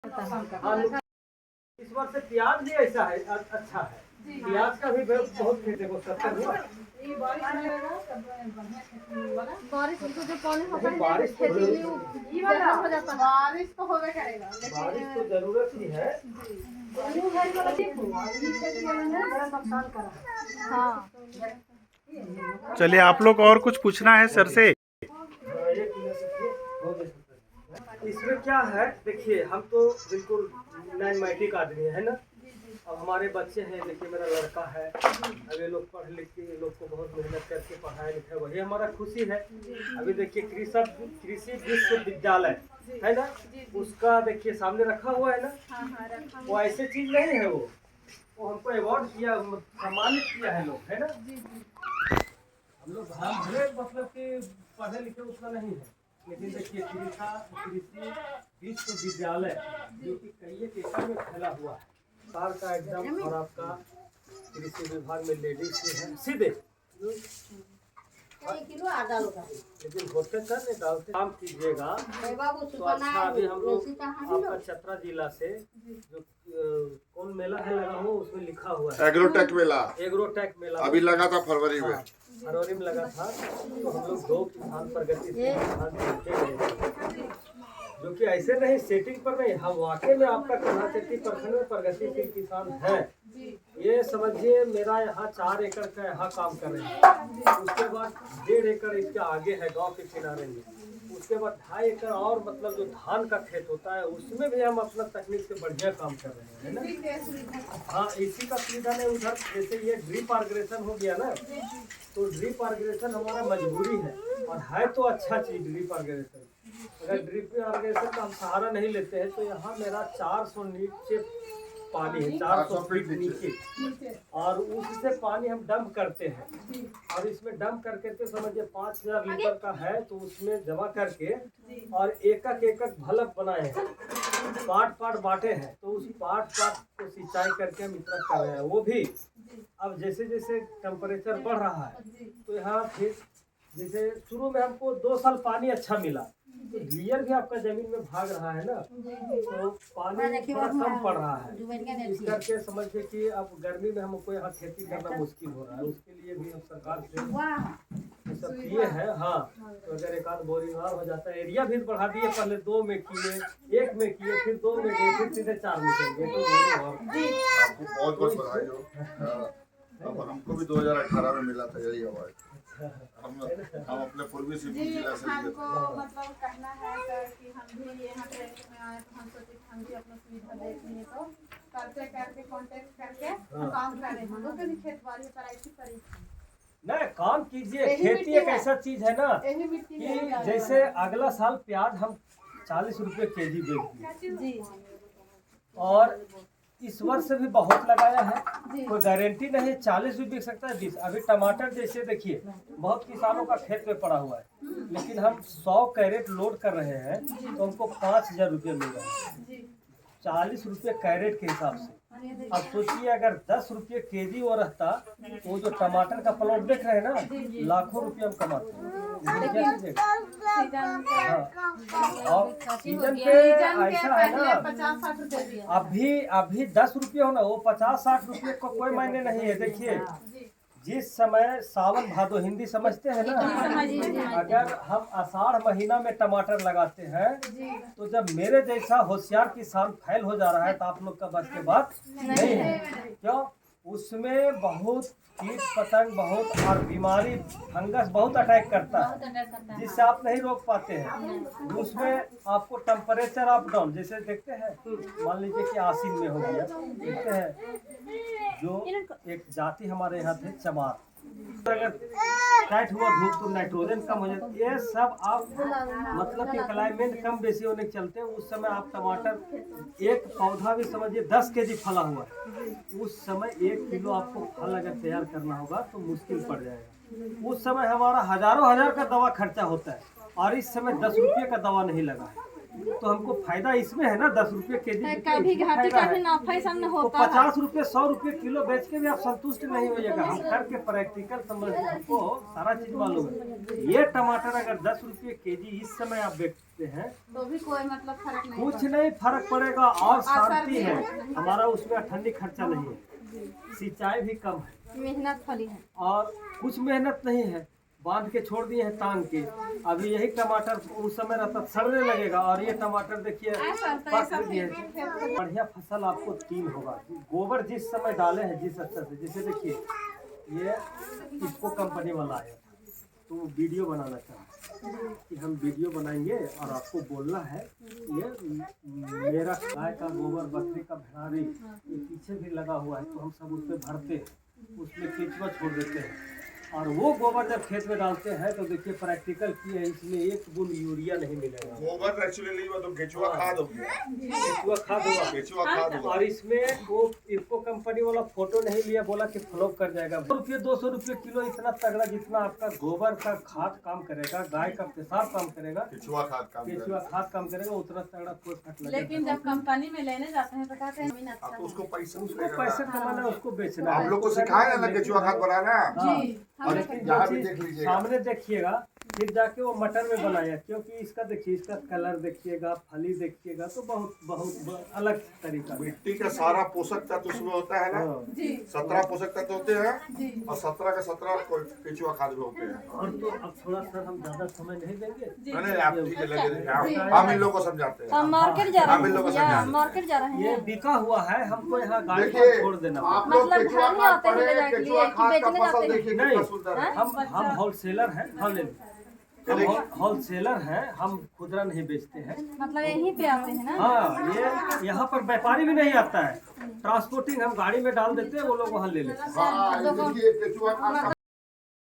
इस वर्ष से प्याज भी ऐसा है, अच्छा है। प्याज का भी बहुत खेत देखो 70 हुआ। बारिश को जो पानी होता है बारिश तो बारिश तो होगा करेगा, बारिश तो जरूरत ही है। हाँ। चलिए, आप लोग और कुछ पूछना है सर से? इसमें क्या है देखिए, हम तो बिल्कुल मैथमेटिक आदमी है ना। अब हमारे बच्चे हैं, देखिए मेरा लड़का है, अब ये लोग पढ़ लिख के, ये लोग को बहुत मेहनत करके पढ़ाया लिखाया, वही हमारा खुशी है। अभी देखिए कृषि विश्वविद्यालय है ना, उसका देखिए सामने रखा हुआ है ना। वो ऐसे चीज नहीं है, वो हमको अवार्ड किया, सम्मानित किया है लोग, है ना। हम लोग भले मतलब कि पढ़े लिखे उतना नहीं है, लेकिन देखिए कृषि विश्वविद्यालय जो कि कई एकड़ में फैला हुआ है, साल का एकदम। और आपका कृषि विभाग में लेडीज है सीधे, लेकिन होते सर नहीं डालते। काम कीजिएगा तो अच्छा। अभी हम लोग आपका चतरा जिला से जो कौन मेला है लगा हो, उसमें लिखा हुआ है एग्रोटेक मेला अभी लगा था फरवरी में। फरवरी में लगा था। तो हम लोग 2 किसान प्रगति से जो कि ऐसे नहीं सेटिंग पर नहीं, हम वाकई में आपका कर्नाटकी प्रखंड में प्रगतिशील किसान हैं। ये समझिए मेरा यहाँ 4 एकड़ का यहाँ काम कर रहे हैं, उसके बाद 1.5 एकड़ इसके आगे है गांव के किनारे में, उसके बाद 2.5 एकड़ और मतलब जो धान का खेत होता है उसमें भी हम अपना तकनीक से बढ़िया काम कर रहे हैं, है ना। हाँ, इसी का सुविधा नहीं उधर। जैसे ये ड्रिप आर्गेशन हो गया ना, तो ड्रिप आर्गेशन हमारा मजबूरी है, और है तो अच्छा चीज ड्रिप आर्गेशन। अगर ड्रिप आर्गेशन का हम सहारा नहीं लेते हैं तो यहाँ मेरा 400 नीचे पानी है, 400 फीट नीचे, और उससे पानी हम डंप करते हैं। और इसमें डंप करके तो समझिए 5000 लीटर का है, तो उसमें जमा करके और एक भलक बनाए हैं, पार्ट बांटे हैं, तो उस पार्ट को सिंचाई करके हम इतना कर रहे हैं। वो भी अब जैसे जैसे टेम्परेचर बढ़ रहा है, तो यहाँ फिर जैसे शुरू में हमको 2 साल पानी अच्छा मिला, तो लेयर भी आपका जमीन में भाग रहा है ना, तो पानी थोड़ा कम पड़ रहा है। इस करके समझिए कि अब गर्मी में हमको यहाँ खेती करना मुश्किल हो रहा है। उसके लिए भी हम सरकार से सब किए हैं। हाँ, तो अगर एक आध बोरिंग और हो जाता है, एरिया भी बढ़ा दिए, पहले 2 में किए, 1 में किए, फिर 2 में गए, फिर सीधे 4 में चलेंगे। तो बहुत बहुत बधाई हो। अब हमको भी 2018 में मिला था यही अवार्ड। हम अपने पूर्वी सिंहभूम जिला से हमको मतलब कहना है सर कि हम भी यहाँ ट्रेनिंग में आए, तो हम सोचे कि हम भी अपना सुविधा देखेंगे, तो करते कांटेक्ट करके काम करें। हम लोग भी खेत बाड़ी पर ऐसी नहीं काम कीजिए। खेती एक ऐसा चीज है ना कि जैसे अगला साल प्याज हम 40 रुपए केजी बेच, और इस वर्ष भी बहुत लगाया है, कोई गारंटी नहीं 40 भी बिक सकता है 20। अभी टमाटर जैसे देखिए बहुत किसानों का खेत में पड़ा हुआ है, लेकिन हम 100 कैरेट लोड कर रहे हैं तो हमको 5000 रुपये मिल रहा है, 40 रुपये कैरेट के हिसाब से। अब सोचिए अगर 10 रुपये केजी वो रहता, तो वो जो टमाटर का प्लॉट देख रहे हैं ना, लाखों रुपये हम कमाते हैं। और सीजन पे ऐसा है ना, अभी 10 रुपये हो ना, वो 50-60 रुपये को कोई मायने नहीं है। देखिए जिस समय सावन भादो हिंदी समझते हैं ना, अगर हम आषाढ़ महीना में टमाटर लगाते हैं, तो जब मेरे जैसा होशियार किसान फैल हो जा रहा है, तो आप लोग का बस के बात नहीं है। क्यों? उसमें बहुत कीट पतंग बहुत और बीमारी फंगस बहुत अटैक करता है, जिससे आप नहीं रोक पाते हैं। उसमें आपको टेम्परेचर अप डाउन जैसे देखते हैं, मान लीजिए कि आसिन में हो गया, देखते हैं जो एक जाति हमारे यहाँ थे चमार, अगर टाइट हुआ धूप तो नाइट्रोजन कम हो जाता है। ये सब आप मतलब कि क्लाइमेट कम बेसी होने के चलते उस समय आप टमाटर एक पौधा भी समझिए 10 केजी फला हुआ है, उस समय 1 किलो आपको फल अगर तैयार करना होगा तो मुश्किल पड़ जाएगा। उस समय हमारा हजारों हजार का दवा खर्चा होता है, और इस समय 10 रुपये का दवा नहीं लगा है। तो हमको फायदा इसमें है ना, 10 रुपये के जी कभी घाटे कभी नाफा ही सामने तो होता है। 50 रुपये 100 रुपये किलो बेच के भी आप संतुष्ट नहीं होइएगा। हम करके प्रैक्टिकल समझ, हमको सारा चीज मालूम है। ये टमाटर अगर 10 रुपये के जी इस समय आप बेचते हैं तो भी कोई मतलब फर्क नहीं कुछ नहीं फर्क पड़ेगा, और शांति है हमारा, उसमें ठंडी खर्चा नहीं है, सिंचाई भी कम है, मेहनत फली है। और कुछ मेहनत नहीं है, बांध के छोड़ दिए हैं तान के। अभी यही टमाटर उस समय रहता सड़ने लगेगा, और ये टमाटर देखिए पक गए। बढ़िया फसल आपको 3 होगा। गोबर जिस समय डाले हैं जिस अच्छा से, जैसे देखिए ये इसको कंपनी वाला आया था, तो वीडियो बनाना चाहा कि हम वीडियो बनाएंगे और आपको बोलना है ये मेरा गाय का गोबर, बकरी का भेड़ारी ये पीछे भी लगा हुआ है, तो हम सब उसमें भरते हैं, उसमें केचुआ छोड़ देते हैं, और वो गोबर जब खेत में डालते हैं तो देखिए प्रैक्टिकल किए हैं, इसमें एक बूंद यूरिया नहीं मिलेगा। गोबर एक्चुअली वो तो केचुआ खाद होगी, केचुआ खाद होगा, केचुआ खाद होगा। और इसमें वो इफको कंपनी वाला फोटो नहीं लिया, बोला कि फ्लॉप कर जाएगा। 200 रुपये किलो इतना तगड़ा, जितना आपका गोबर का खाद काम करेगा, गाय का पेशाब काम करेगा, केचुआ खाद काम करेगा, उतना तगड़ा कोई फट लगेगा। लेकिन जब कंपनी में लेने जाते हैं तो कहते हैं जमीन अच्छा अब तो उसको पैसा उसको पैसे कमाना है, उसको बेचना है। आप लोग को सिखाया ना केचुआ खाद बनाना। जी और लेकिन यहाँ जो भी चीज़ देख लीजिएगा, सामने देखिएगा, फिर जाके वो मटर में बनाया, क्योंकि इसका देखिए, इसका कलर देखिएगा, फली देखिएगा, तो बहुत अलग तरीका है। मिट्टी का सारा पोषक तत्व उसमें होता है ना, हाँ। जी 17 पोषक तत्व होते हैं, जी और 17 के 17 केचुआ खाद में होते हैं। और तो अब थोड़ा सा हम ज्यादा समय नहीं देंगे। मैंने आप ठीक है लगे रहिए, हम इन लोगों को समझाते हैं। हम मार्केट जा हम इन लोगों को रहे हैं, समझाते हैं। मार्केट जा रहे ये हैं। बिका हुआ है, हमको यहाँ गाड़ी देखिए पर छोड़ देना आप लोग मतलब केचुआ घर में खाद आते हैं पढ़े, ले जाके केचुआ लिए कि खाद का बेचने जाते फसल हैं? देखिए नहीं, कितना सुंदर है। हम होलसेलर हैं, हाँ ले होलसेलर हैं, हम खुदरा नहीं बेचते हैं। मतलब यहीं पे आते हैं ना। हाँ, ये यहाँ पर व्यापारी भी नहीं आता है, ट्रांसपोर्टिंग हम गाड़ी में डाल देते हैं, वो लोग वहाँ ले लेते हैं। हाँ, ये देखिए केचुआ खाद